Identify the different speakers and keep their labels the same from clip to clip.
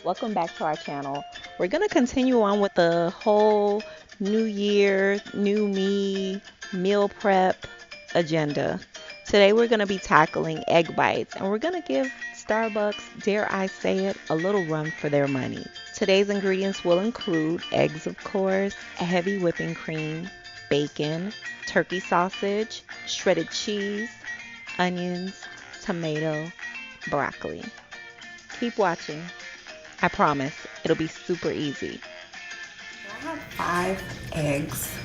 Speaker 1: Welcome back to our channel. We're going to continue on with the whole new year, new me, meal prep agenda. Today we're going to be tackling egg bites and we're going to give Starbucks, dare I say it, a little run for their money. Today's ingredients will include eggs, of course, a heavy whipping cream, bacon, turkey sausage, shredded cheese, onions, tomato, broccoli. Keep watching. I promise it'll be super easy.
Speaker 2: I have 5 eggs.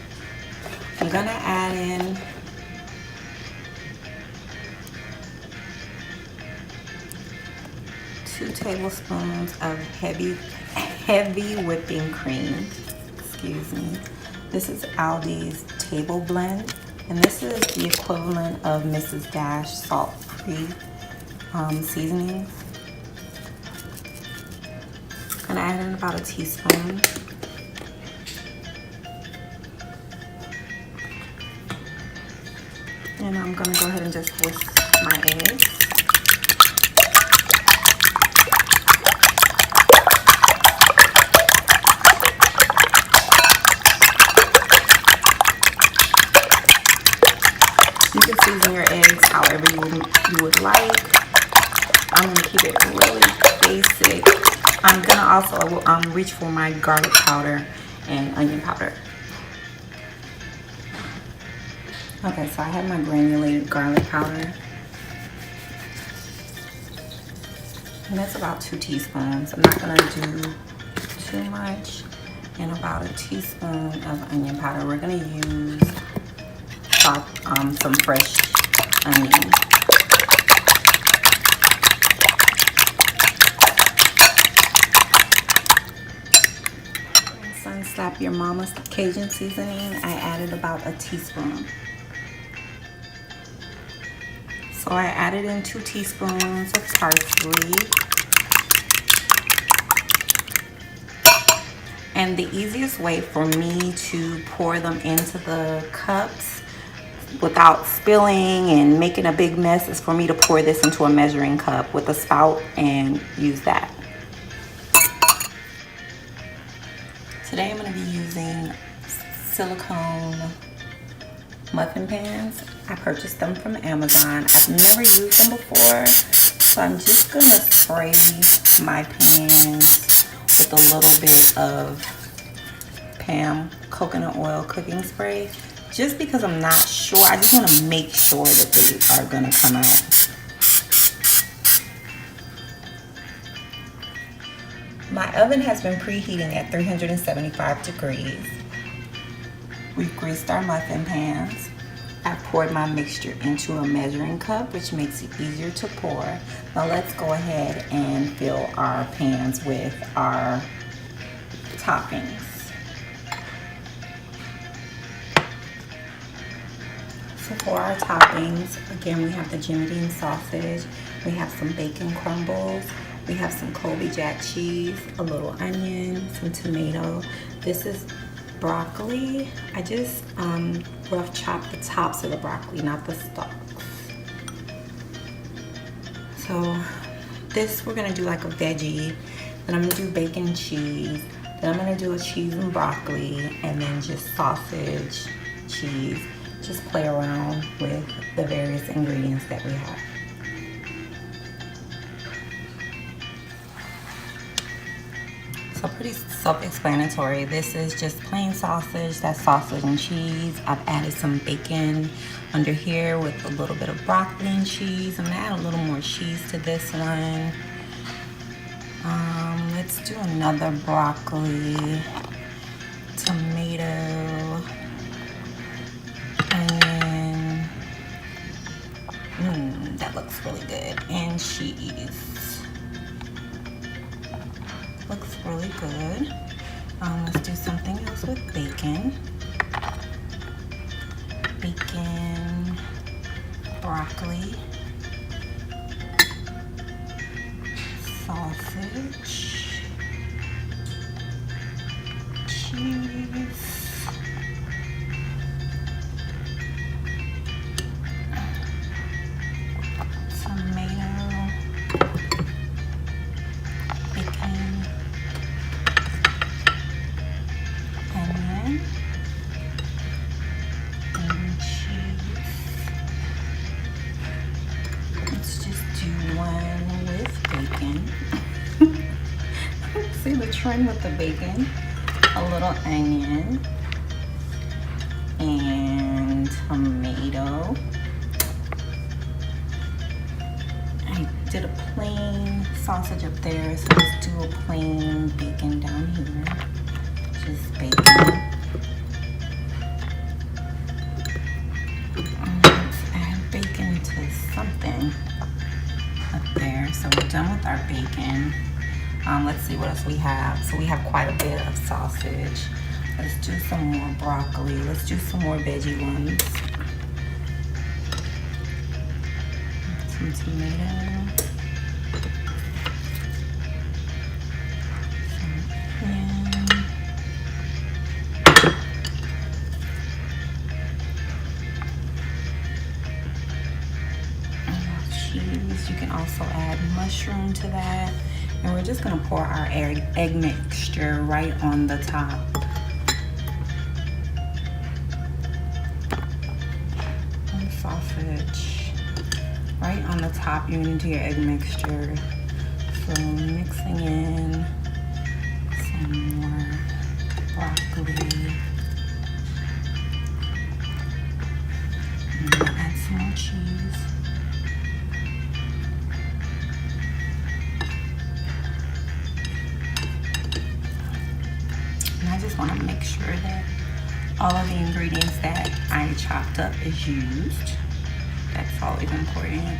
Speaker 2: I'm gonna add in 2 tablespoons of heavy whipping cream. Excuse me. This is Aldi's Table Blend, and this is the equivalent of Mrs. Dash salt-free seasonings. I'm gonna add in about a teaspoon. And I'm gonna go ahead and just whisk my eggs. You can season your eggs however you would like. I'm gonna keep it really basic. I'm gonna also reach for my garlic powder and onion powder. Okay, so I have my granulated garlic powder. And that's about 2 teaspoons. I'm not gonna do too much. And about a teaspoon of onion powder. We're gonna use some fresh onion. Sun Slap Your Mama's Cajun seasoning. I added about a teaspoon. So I added in 2 teaspoons of parsley. And the easiest way for me to pour them into the cups without spilling and making a big mess is for me to pour this into a measuring cup with a spout and use that. Today I'm going to be using silicone muffin pans. I purchased them from Amazon. I've never used them before, so I'm just going to spray my pans with a little bit of Pam coconut oil cooking spray, just because I'm not sure. I just want to make sure that they are going to come out. My oven has been preheating at 375 degrees. We've greased our muffin pans. I've poured my mixture into a measuring cup, which makes it easier to pour. Now let's go ahead and fill our pans with our toppings. So for our toppings, again, we have the Jimmy Dean sausage, we have some bacon crumbles, we have some Colby Jack cheese, a little onion, some tomato. This is broccoli. I just rough chopped the tops of the broccoli, not the stalks. So this we're gonna do like a veggie. Then I'm gonna do bacon and cheese. Then I'm gonna do a cheese and broccoli, and then just sausage, cheese. Just play around with the various ingredients that we have. So pretty self-explanatory. This is just plain sausage. That's sausage and cheese. I've added some bacon under here with a little bit of broccoli and cheese. I'm gonna add a little more cheese to this one. Let's do another broccoli, tomato, onion. That looks really good. And cheese. Looks really good. Let's do something else with bacon. Bacon, broccoli, sausage, cheese, tomato, bacon, trim with the bacon, a little onion, and tomato. I did a plain sausage up there, so let's do a plain bacon down here. Just bacon. Let's add bacon to something up there. So we're done with our bacon. Let's see what else we have. So we have quite a bit of sausage. Let's do some more broccoli. Let's do some more veggie ones. Some tomato. Some onion. Cheese. You can also add mushroom to that. And we're just gonna pour our egg mixture right on the top. And sausage. Right on the top, you're gonna do your egg mixture. So mixing in some more broccoli. And add some more cheese. I just want to make sure that all of the ingredients that I chopped up is used. That's always important.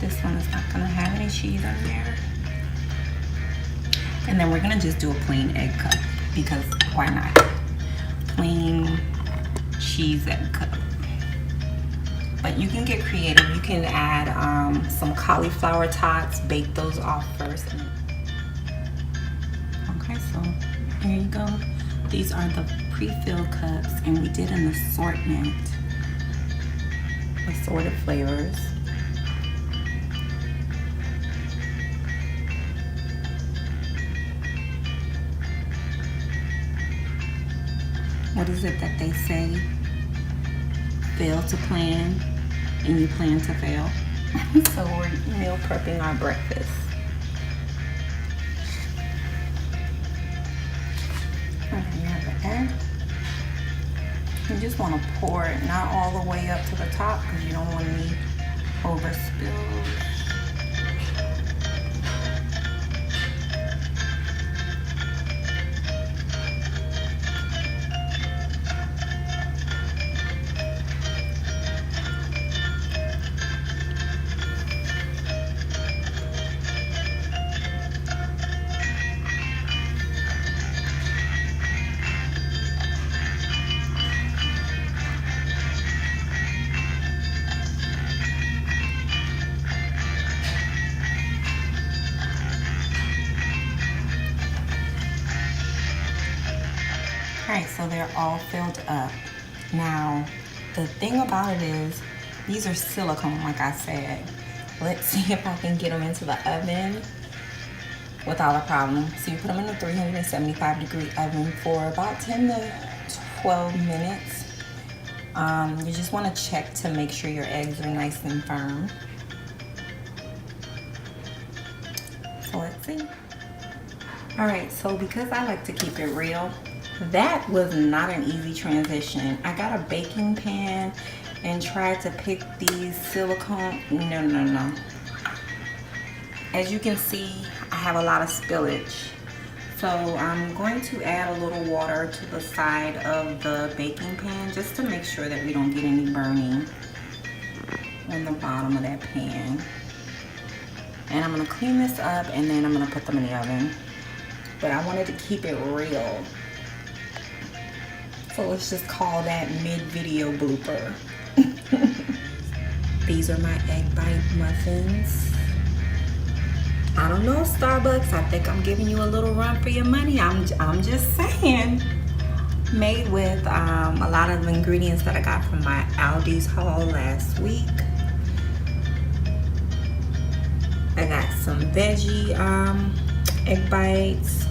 Speaker 2: This one is not going to have any cheese in there. And then we're going to just do a plain egg cup because why not? Plain cheese egg cup. But you can get creative. You can add some cauliflower tots, bake those off first. Okay, so here you go. These are the pre-filled cups, and we did an assortment, assorted flavors. What is it that they say? Fail to plan and you plan to fail. So we're meal prepping our breakfast. And you have the egg. You just want to pour it not all the way up to the top because you don't want any overspills. Alright, so they're all filled up. Now, the thing about it is, these are silicone, like I said. Let's see if I can get them into the oven without a problem. So you put them in a 375-degree oven for about 10 to 12 minutes. You just want to check to make sure your eggs are nice and firm. So let's see. Alright, so because I like to keep it real, that was not an easy transition. I got a baking pan and tried to pick these silicone. No. As you can see, I have a lot of spillage. So I'm going to add a little water to the side of the baking pan just to make sure that we don't get any burning on the bottom of that pan. And I'm gonna clean this up and then I'm gonna put them in the oven. But I wanted to keep it real. So let's just call that mid-video blooper. These are my egg bite muffins. I don't know, Starbucks, I think I'm giving you a little run for your money. I'm just saying. Made with a lot of ingredients that I got from my Aldi's haul last week. I got some veggie egg bites,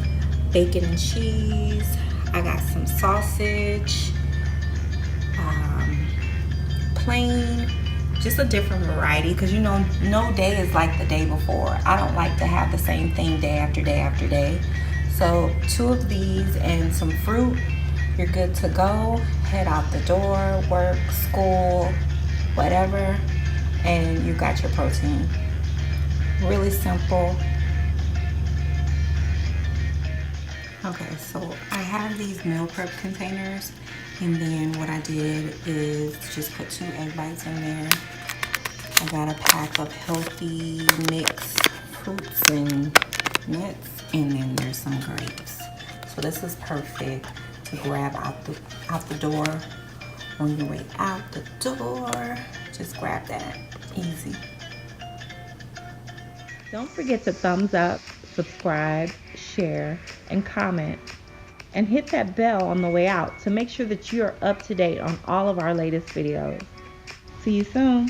Speaker 2: bacon and cheese. I got some sausage, plain, just a different variety, because you know no day is like the day before. I don't like to have the same thing day after day after day. So 2 of these and some fruit, you're good to go. Head out the door, work, school, whatever, and you got your protein. Really simple. Okay, so I have these meal prep containers, and then what I did is just put 2 egg bites in there. I got a pack of healthy mixed fruits and nuts, and then there's some grapes. So this is perfect to grab out the door. On your way out the door, just grab that. Easy.
Speaker 1: Don't forget to thumbs up, subscribe, share, and comment. And hit that bell on the way out to make sure that you are up to date on all of our latest videos. See you soon.